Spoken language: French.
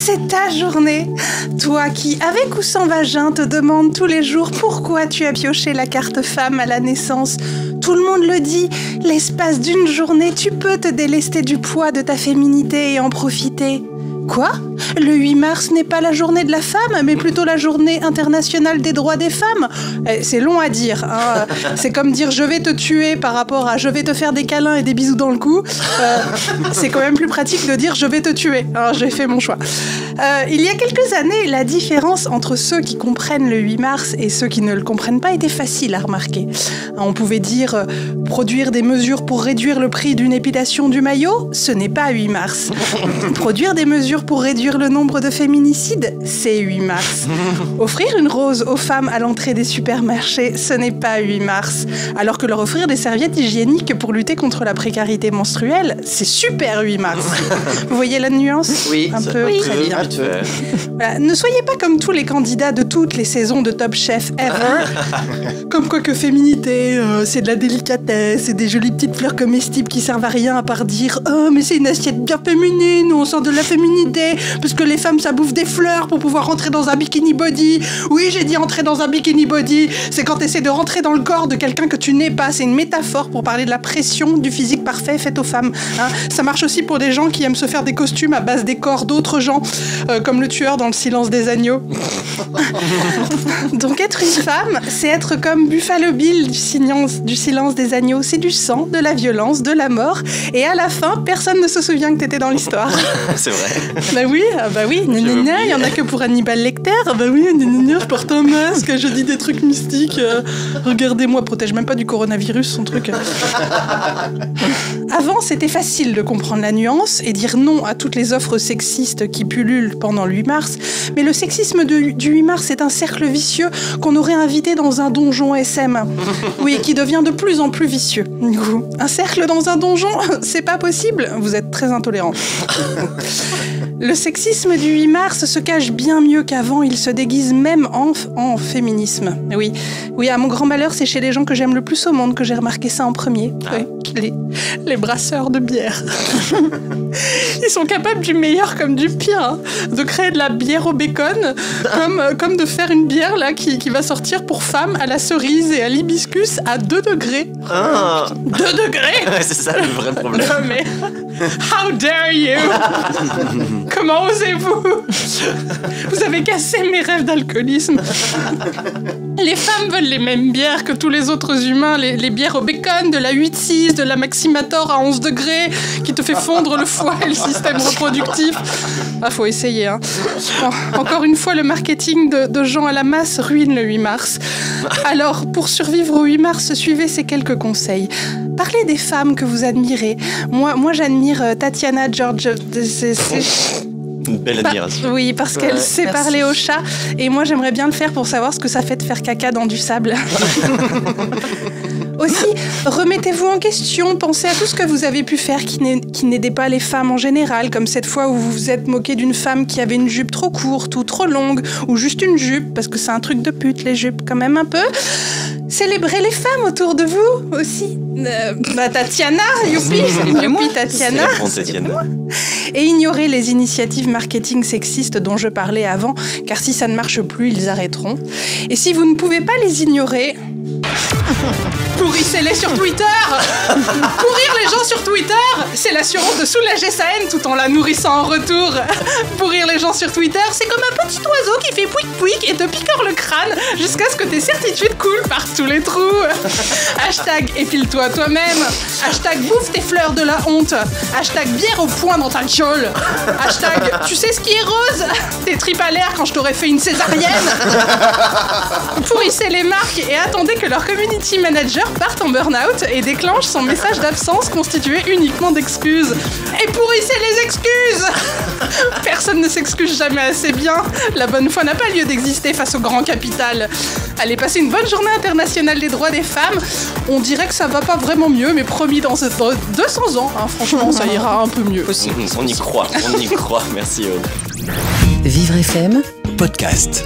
C'est ta journée. Toi qui, avec ou sans vagin, te demandes tous les jours pourquoi tu as pioché la carte femme à la naissance. Tout le monde le dit, l'espace d'une journée, tu peux te délester du poids de ta féminité et en profiter. Quoi ? Le 8 mars n'est pas la journée de la femme, mais plutôt la journée internationale des droits des femmes. C'est long à dire, hein. C'est comme dire je vais te tuer par rapport à je vais te faire des câlins et des bisous dans le cou. C'est quand même plus pratique de dire je vais te tuer. Alors j'ai fait mon choix. Il y a quelques années, la différence entre ceux qui comprennent le 8 mars et ceux qui ne le comprennent pas était facile à remarquer. On pouvait dire produire des mesures pour réduire le prix d'une épilation du maillot, ce n'est pas 8 mars. Produire des mesures pour réduire le nombre de féminicides, c'est 8 mars. Offrir une rose aux femmes à l'entrée des supermarchés, ce n'est pas 8 mars. Alors que leur offrir des serviettes hygiéniques pour lutter contre la précarité menstruelle, c'est super 8 mars. Vous voyez la nuance ? Oui, un peu. Oui, Très bien. Voilà. Ne soyez pas comme tous les candidats de toutes les saisons de Top Chef ever. Comme quoi que féminité, c'est de la délicatesse, c'est des jolies petites fleurs comestibles qui servent à rien à part dire « Oh, mais c'est une assiette bien féminine, on sort de la féminité, parce que les femmes, ça bouffe des fleurs pour pouvoir rentrer dans un bikini body. » Oui, j'ai dit entrer dans un bikini body. C'est quand tu essaies de rentrer dans le corps de quelqu'un que tu n'es pas. C'est une métaphore pour parler de la pression du physique parfait faite aux femmes. Hein. Ça marche aussi pour des gens qui aiment se faire des costumes à base des corps d'autres gens, comme le tueur dans Le Silence des agneaux. Donc être une femme, c'est être comme Buffalo Bill du Silence des agneaux. C'est du sang, de la violence, de la mort. Et à la fin, personne ne se souvient que t'étais dans l'histoire. C'est vrai. Bah oui, il y en a que pour Hannibal Lecter. Bah oui, je porte un masque, je dis des trucs mystiques. Regardez-moi, protège même pas du coronavirus, son truc. Avant, c'était facile de comprendre la nuance et dire non à toutes les offres sexistes qui pullulent pendant le 8 mars. Mais le sexisme du 8 mars est un cercle vicieux qu'on aurait invité dans un donjon SM. Oui, qui devient de plus en plus vicieux. Un cercle dans un donjon, c'est pas possible. Vous êtes très intolérant. Le sexisme du 8 mars se cache bien mieux qu'avant, il se déguise même en féminisme. Oui, à mon grand malheur, c'est chez les gens que j'aime le plus au monde que j'ai remarqué ça en premier. Oui, les brasseurs de bière. Ils sont capables du meilleur comme du pire, hein. De créer de la bière au bacon, comme de faire une bière là qui va sortir pour femmes à la cerise et à l'hibiscus à 2 degrés. 2 degrés. Ouais, c'est ça le vrai problème. Non mais, how dare you? Comment osez-vous? Vous avez cassé mes rêves d'alcoolisme. Les femmes veulent les mêmes bières que tous les autres humains, les bières au bacon, de la 8-6, de la Maximator à 11 degrés, qui te fait fondre le foie et le système reproductif. Ah, faut essayer, hein. Bon, encore une fois, le marketing de gens à la masse ruine le 8 mars. Alors, pour survivre au 8 mars, suivez ces quelques conseils. Parlez des femmes que vous admirez. Moi j'admire Tatiana George... Une belle admiration. Oui, parce qu'elle sait parler au chat. Et moi, j'aimerais bien le faire pour savoir ce que ça fait de faire caca dans du sable. Aussi, remettez-vous en question. Pensez à tout ce que vous avez pu faire qui n'aidait pas les femmes en général, comme cette fois où vous vous êtes moqué d'une femme qui avait une jupe trop courte ou trop longue, ou juste une jupe, parce que c'est un truc de pute, les jupes, quand même un peu. Célébrez les femmes autour de vous aussi. Tatiana, youpi, youpi Tatiana. Et ignorez les initiatives marketing sexistes dont je parlais avant, car si ça ne marche plus, ils arrêteront. Et si vous ne pouvez pas les ignorer... Pourrissez-les sur Twitter. Pourrir les gens sur Twitter, c'est l'assurance de soulager sa haine tout en la nourrissant en retour. Pourrir les gens sur Twitter, c'est comme un petit oiseau qui fait pouic pouic et te picore le crâne jusqu'à ce que tes certitudes coulent par tous les trous. Hashtag épile-toi toi-même. Hashtag bouffe tes fleurs de la honte. Hashtag bière au poing dans ta gueule. Hashtag tu sais ce qui est rose? Tes tripes à l'air quand je t'aurais fait une césarienne. Pourrissez les marques et attendez que leur community manager parte en burn-out et déclenche son message d'absence constitué uniquement d'excuses. Et pourrissez les excuses. Personne ne s'excuse jamais assez bien. La bonne foi n'a pas lieu d'exister face au grand capital. Allez, passez une bonne journée internationale des droits des femmes. On dirait que ça va pas vraiment mieux, mais promis, dans 200 ans, hein, franchement, ça ira un peu mieux. On y croit, Merci Aude. Vivre FM Podcast.